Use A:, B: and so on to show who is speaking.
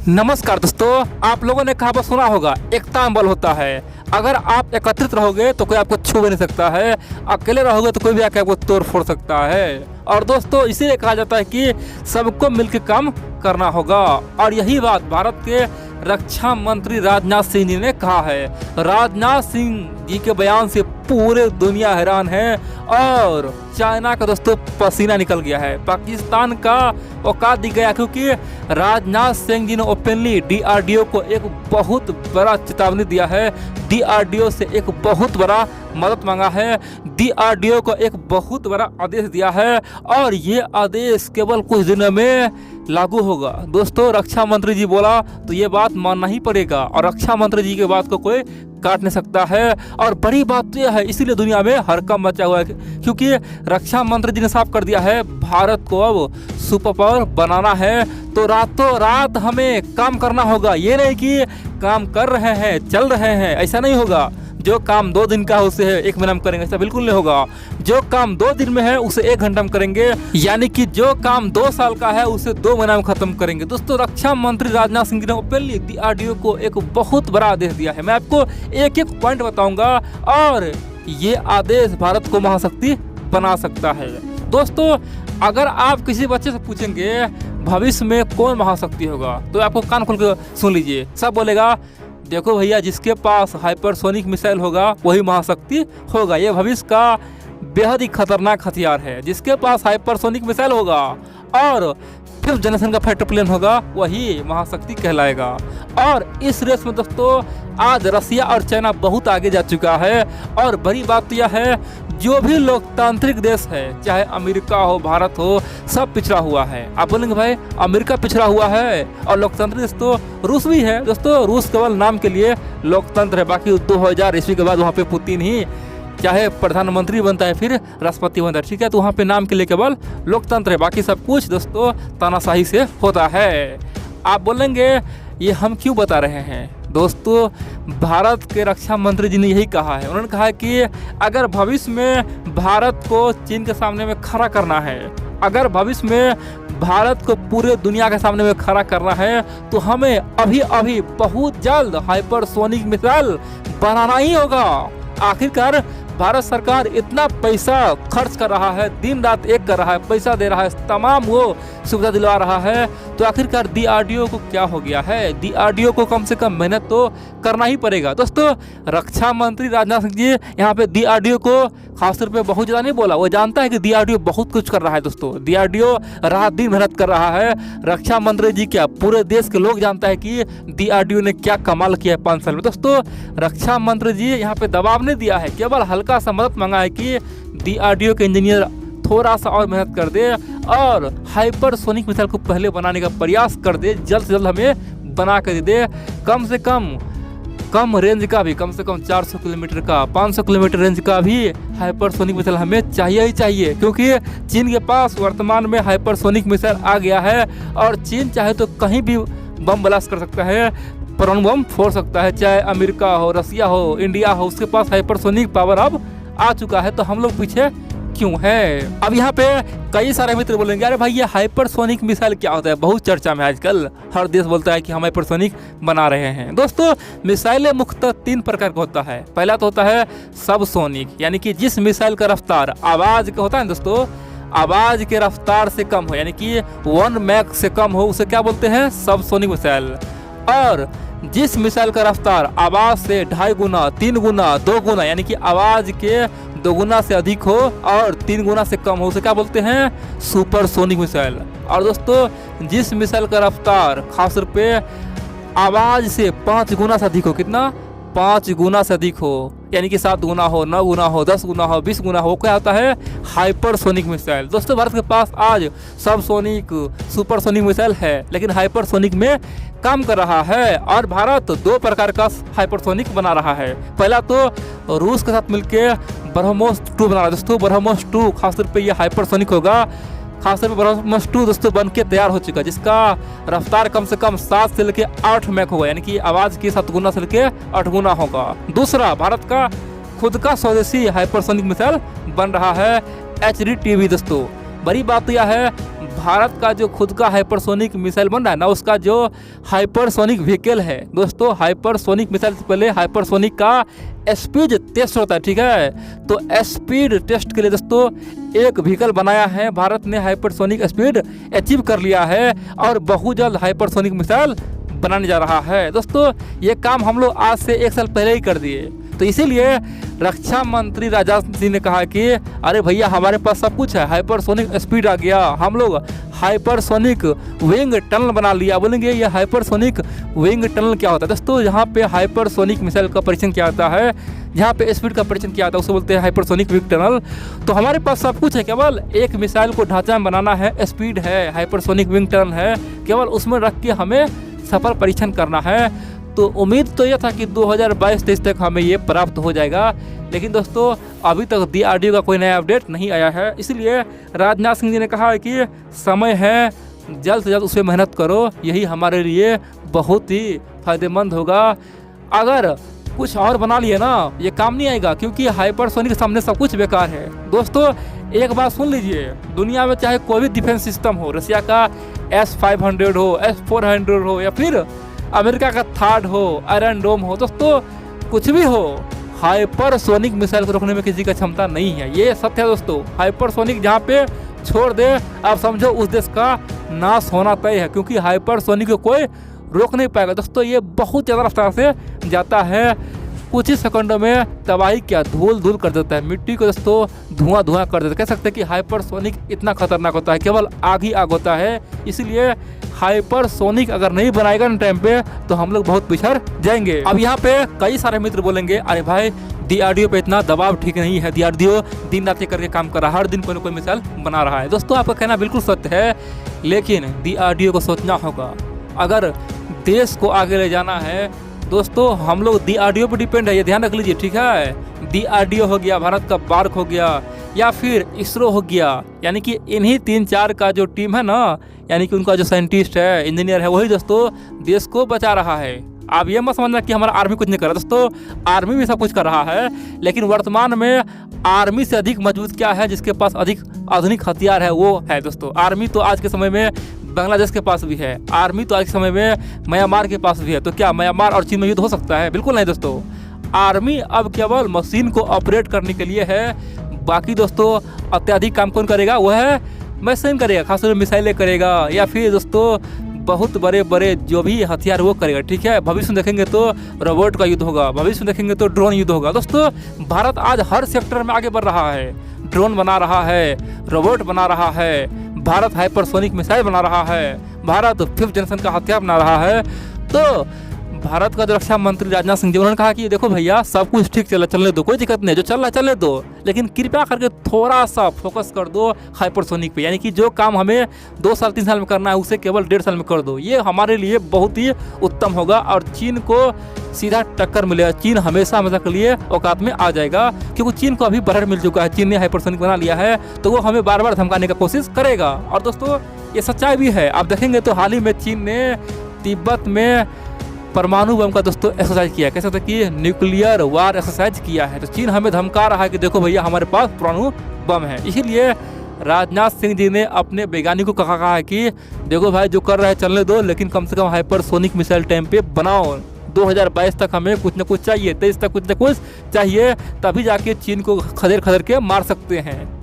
A: नमस्कार दोस्तों, आप लोगों ने कहावत सुना होगा, एकता में बल होता है। अगर आप एकत्रित रहोगे तो कोई आपको छू भी नहीं सकता है, अकेले रहोगे तो कोई भी आके आपको तोड़ फोड़ सकता है। और दोस्तों इसीलिए कहा जाता है कि सबको मिलकर काम करना होगा। और यही बात भारत के रक्षा मंत्री राजनाथ सिंह जी ने कहा है। राजनाथ सिंह जी के बयान से पूरे दुनिया हैरान है और चाइना का दोस्तों पसीना निकल गया है, पाकिस्तान का औकात दिख गया, क्योंकि राजनाथ सिंह जी ने ओपनली डीआरडीओ को एक बहुत बड़ा चेतावनी दिया है। डीआरडीओ से एक बहुत बड़ा मदद मांगा है, डीआरडीओ को एक बहुत बड़ा आदेश दिया है और ये आदेश केवल कुछ दिनों में लागू होगा। दोस्तों रक्षा मंत्री जी बोला तो ये बात मानना ही पड़ेगा और रक्षा मंत्री जी की बात को कोई काट नहीं सकता है। और बड़ी बात तो यह है, इसीलिए दुनिया में हड़कंप मचा हुआ है, क्योंकि रक्षा मंत्री जी ने साफ कर दिया है भारत को अब सुपर पावर बनाना है। तो रातों रात हमें काम करना होगा, ये नहीं कि काम कर रहे हैं चल रहे हैं, ऐसा नहीं होगा। जो काम 2 दिन का है उसे 1 महीना में करेंगे, ऐसा बिल्कुल नहीं होगा। जो काम 2 दिन में है उसे 1 घंटा में करेंगे, यानी कि जो काम 2 साल का है उसे 2 महीना में खत्म करेंगे। दोस्तों रक्षा मंत्री राजनाथ सिंह ने ओपनली डीआरडीओ को एक बहुत बड़ा आदेश दिया है। मैं आपको एक एक पॉइंट बताऊंगा और ये आदेश भारत को महाशक्ति बना सकता है। दोस्तों अगर आप किसी बच्चे से पूछेंगे भविष्य में कौन महाशक्ति होगा, तो आपको कान खोल कर सुन लीजिए, सब बोलेगा देखो भैया जिसके पास हाइपरसोनिक मिसाइल होगा वही महाशक्ति होगा। ये भविष्य का बेहद ही खतरनाक हथियार है। जिसके पास हाइपरसोनिक मिसाइल होगा और 5th जनरेशन का फाइटर प्लेन होगा वही महाशक्ति कहलाएगा। और इस रेस में दोस्तों आज रसिया और चाइना बहुत आगे जा चुका है। और बड़ी बात यह है, जो भी लोकतांत्रिक देश है, चाहे अमेरिका हो भारत हो, सब पिछड़ा हुआ है। आप बोलेंगे भाई अमेरिका पिछड़ा हुआ है और लोकतंत्र देश तो रूस भी है। दोस्तों रूस केवल नाम के लिए लोकतंत्र है, बाकी 2000 ईस्वी के बाद वहाँ पे पुतिन ही चाहे प्रधानमंत्री बनता है फिर राष्ट्रपति बनता है, ठीक है। तो वहाँ पे नाम के लिए केवल लोकतंत्र है, बाकी सब कुछ दोस्तों तानाशाही से होता है। आप बोलेंगे ये हम क्यों बता रहे हैं? दोस्तों भारत के रक्षा मंत्री जी ने यही कहा है। उन्होंने कहा कि अगर भविष्य में भारत को चीन के सामने में खड़ा करना है, अगर भविष्य में भारत को पूरे दुनिया के सामने में खड़ा करना है, तो हमें अभी अभी बहुत जल्द हाइपरसोनिक मिसाइल बनाना ही होगा। आखिरकार भारत सरकार इतना पैसा खर्च कर रहा है, दिन रात एक कर रहा है, पैसा दे रहा है, तमाम वो सुविधा दिलवा रहा है, तो आखिरकार डीआरडीओ को क्या हो गया है? डीआरडीओ को कम से कम मेहनत तो करना ही पड़ेगा। दोस्तों रक्षा मंत्री राजनाथ सिंह जी यहाँ पे डीआरडीओ को खासतौर पे बहुत ज़्यादा नहीं बोला, वो जानता है कि डीआरडीओ बहुत कुछ कर रहा है। दोस्तों डीआरडीओ रात दिन मेहनत कर रहा है। रक्षा मंत्री जी क्या पूरे देश के लोग जानता है कि डीआरडीओ ने क्या कमाल किया है 5 साल में। दोस्तों रक्षा मंत्री जी यहाँ पे दबाव नहीं दिया है, केवल हल्का सा मदद मांगा है कि डीआरडीओ के इंजीनियर थोड़ा सा और मेहनत कर दे और हाइपरसोनिक मिसाइल को पहले बनाने का प्रयास कर दे, जल्द से जल्द हमें बना कर दे। कम से कम रेंज का भी, कम से कम 400 किलोमीटर का, 500 किलोमीटर रेंज का भी हाइपरसोनिक मिसाइल हमें चाहिए ही चाहिए, क्योंकि चीन के पास वर्तमान में हाइपरसोनिक मिसाइल आ गया है और चीन चाहे तो कहीं भी बम ब्लास्ट कर सकता है, परमाणु बम फोड़ सकता है। चाहे अमेरिका हो, रसिया हो, इंडिया हो, उसके पास हाइपरसोनिक पावर अब आ चुका है। तो हम लोग पीछे क्यों है? अब यहाँ पे कई सारे मित्र बोलेंगे अरे भाई ये हाइपरसोनिक मिसाइल क्या होता है, बहुत चर्चा में आजकल, हर देश बोलता है कि हम हाइपरसोनिक बना रहे हैं। दोस्तों मिसाइलें मुख्यतः 3 प्रकार का होता है। पहला तो होता है सबसोनिक, यानी कि जिस मिसाइल का रफ्तार आवाज का होता है दोस्तों, आवाज के रफ्तार से कम हो, यानी कि 1 मैक से कम हो, उसे क्या बोलते हैं? Subsonic missile. और जिस मिसाइल का रफ्तार आवाज से 2.5 गुना, 3 गुना, 2 गुना, यानी कि आवाज के 2 गुना से अधिक हो और 3 गुना से कम हो, उसे क्या बोलते हैं? Supersonic missile. और दोस्तों जिस मिसाइल का रफ्तार खासतौर पे आवाज से 5 गुना से अधिक हो, कितना? 5 गुना से अधिक हो, यानी कि 7 गुना हो, 9 गुना हो, 10 गुना हो, 20 गुना हो, क्या होता है? Hypersonic missile. दोस्तों भारत के पास आज सबसोनिक, सुपरसोनिक मिसाइल है, लेकिन हाइपरसोनिक में काम कर रहा है। और भारत 2 प्रकार का हाइपरसोनिक बना रहा है। पहला तो रूस के साथ मिलकर ब्रह्मोस 2 बना रहा है। दोस्तों ब्रह्मोस 2 खासतौर पे ये हाइपरसोनिक होगा। खासतौर पे ब्रह्मोस 2 दोस्तों बन के तैयार हो चुका है, जिसका रफ्तार कम से कम 7 से लेकर 8 मैक होगा, यानी कि आवाज की 7 गुना से लेकर 8 गुना होगा। दूसरा भारत का खुद का स्वदेशी हाइपरसोनिक मिसाइल बन रहा है HDTV। दोस्तों बड़ी बात यह है भारत का जो खुद का हाइपरसोनिक मिसाइल बन रहा है ना, उसका जो हाइपरसोनिक व्हीकल है दोस्तों, हाइपरसोनिक मिसाइल से पहले हाइपरसोनिक का स्पीड टेस्ट होता है, ठीक है। तो स्पीड टेस्ट के लिए दोस्तों एक व्हीकल बनाया है भारत ने, हाइपरसोनिक स्पीड अचीव कर लिया है और बहुत जल्द हाइपरसोनिक मिसाइल बनाने जा रहा है दोस्तों। ये काम हम लोग आज से 1 साल पहले ही कर दिए। तो इसीलिए रक्षा मंत्री राजनाथ सिंह ने कहा कि अरे भैया हमारे पास सब कुछ है, हाइपरसोनिक स्पीड आ गया, हम लोग हाइपरसोनिक विंग टनल बना लिया। बोलेंगे ये हाइपरसोनिक विंग टनल क्या होता है दोस्तों? यहाँ पे हाइपरसोनिक मिसाइल का परीक्षण किया जाता है, जहाँ पे स्पीड का परीक्षण किया जाता है, उसे बोलते हैं हाइपरसोनिक विंग टनल। तो हमारे पास सब कुछ है, केवल एक मिसाइल को ढांचा में बनाना है, स्पीड है, हाइपरसोनिक विंग टनल है, केवल उसमें रख के हमें सफल परीक्षण करना है। तो उम्मीद तो यह था कि 2022-23 तक हमें ये प्राप्त हो जाएगा, लेकिन दोस्तों अभी तक DRDO का कोई नया अपडेट नहीं आया है। इसलिए राजनाथ सिंह जी ने कहा है कि समय है, जल्द से जल्द उस पर मेहनत करो, यही हमारे लिए बहुत ही फायदेमंद होगा। अगर कुछ और बना लिए ना, ये काम नहीं आएगा, क्योंकि हाइपरसोनिक के सामने सब कुछ बेकार है दोस्तों। एक बात सुन लीजिए, दुनिया में चाहे कोई भी डिफेंस सिस्टम हो, रशिया का S-500 हो, S-400 हो, या फिर अमेरिका का थार्ड हो, आयरन डोम हो, दोस्तों कुछ भी हो, हाइपरसोनिक मिसाइल को रोकने में किसी का क्षमता नहीं है। ये सत्य है दोस्तों। हाइपरसोनिक जहाँ पे छोड़ दे, आप समझो उस देश का नाश होना तय है, क्योंकि हाइपरसोनिक को कोई रोक नहीं पाएगा दोस्तों। ये बहुत ज़्यादा रफ्तार से जाता है, कुछ ही सेकंडों में तबाही क्या धूल धूल कर देता है, मिट्टी को दोस्तों धुआं धुआं कर देता है। कह सकते हैं कि हाइपरसोनिक इतना खतरनाक होता है, केवल आग ही आग होता है। इसलिए हाइपरसोनिक अगर नहीं बनाएगा ना टाइम पे, तो हम लोग बहुत पिछड़ जाएंगे। अब यहाँ पे कई सारे मित्र बोलेंगे अरे भाई DRDO पे इतना दबाव ठीक नहीं है, DRDO दिन रात करके काम कर रहा है, हर दिन कोई ना कोई मिसाइल बना रहा है। दोस्तों आपका कहना बिल्कुल सत्य है, लेकिन DRDO को सोचना होगा, अगर देश को आगे ले जाना है दोस्तों, हम लोग DRDO पे डिपेंड है, ये ध्यान रख लीजिए, ठीक है। DRDO हो गया, भारत का बार्क हो गया, या फिर इसरो हो गया, यानी कि इन्हीं 3-4 का जो टीम है ना, यानी कि उनका जो साइंटिस्ट है, इंजीनियर है, वही दोस्तों देश को बचा रहा है। आप ये मत समझना कि हमारा आर्मी कुछ नहीं कर रहा दोस्तों, आर्मी भी सब कुछ कर रहा है, लेकिन वर्तमान में आर्मी से अधिक मजबूत क्या है, जिसके पास अधिक आधुनिक हथियार है, वो है दोस्तों आर्मी। तो आज के समय में बांग्लादेश के पास भी है आर्मी, तो आज के समय में म्यांमार के पास भी है। तो क्या म्यांमार और चीन में युद्ध हो सकता है? बिल्कुल नहीं दोस्तों। आर्मी अब केवल मशीन को ऑपरेट करने के लिए है, बाकी दोस्तों अत्याधिक काम कौन करेगा? वो है मशीन करेगा, खासतौर पर मिसाइलें करेगा, या फिर दोस्तों बहुत बड़े बड़े जो भी हथियार वो करेगा, ठीक है। भविष्य में देखेंगे तो रोबोट का युद्ध होगा, भविष्य में देखेंगे तो ड्रोन युद्ध होगा। दोस्तों भारत आज हर सेक्टर में आगे बढ़ रहा है, ड्रोन बना रहा है, रोबोट बना रहा है, भारत हाइपरसोनिक मिसाइल बना रहा है, भारत 5th जनरेशन का हथियार बना रहा है। तो भारत का जो रक्षा मंत्री राजनाथ सिंह जी, उन्होंने कहा कि देखो भैया सब कुछ ठीक चलने दो, कोई दिक्कत नहीं, जो चल रहा है चलने दो, लेकिन कृपया करके थोड़ा सा फोकस कर दो हाइपरसोनिक पे, यानी कि जो काम हमें 2 साल 3 साल में करना है उसे केवल 1.5 साल में कर दो। ये हमारे लिए बहुत ही उत्तम होगा और चीन को सीधा टक्कर मिलेगा। चीन हमेशा के लिए औकात में आ जाएगा, क्योंकि चीन को अभी बरहर मिल चुका है, चीन ने हाइपरसोनिक बना लिया है, तो वो हमें बार बार धमकाने का कोशिश करेगा। और दोस्तों ये सच्चाई भी है, आप देखेंगे तो हाल ही में चीन ने तिब्बत में परमाणु बम का दोस्तों एक्सरसाइज किया, कह सकते हैं कि न्यूक्लियर वार एक्सरसाइज किया है। तो चीन हमें धमका रहा है कि देखो भैया हमारे पास परमाणु बम है। इसीलिए राजनाथ सिंह जी ने अपने वैज्ञानिकों को कहा है कि देखो भाई जो कर रहे हैं चलने दो, लेकिन कम से कम हाइपरसोनिक मिसाइल टाइम पे बनाओ। 2022 तक हमें कुछ न कुछ चाहिए, 23 तक कुछ न कुछ चाहिए, तभी जाके चीन को खदेड़ खदेड़ के मार सकते हैं।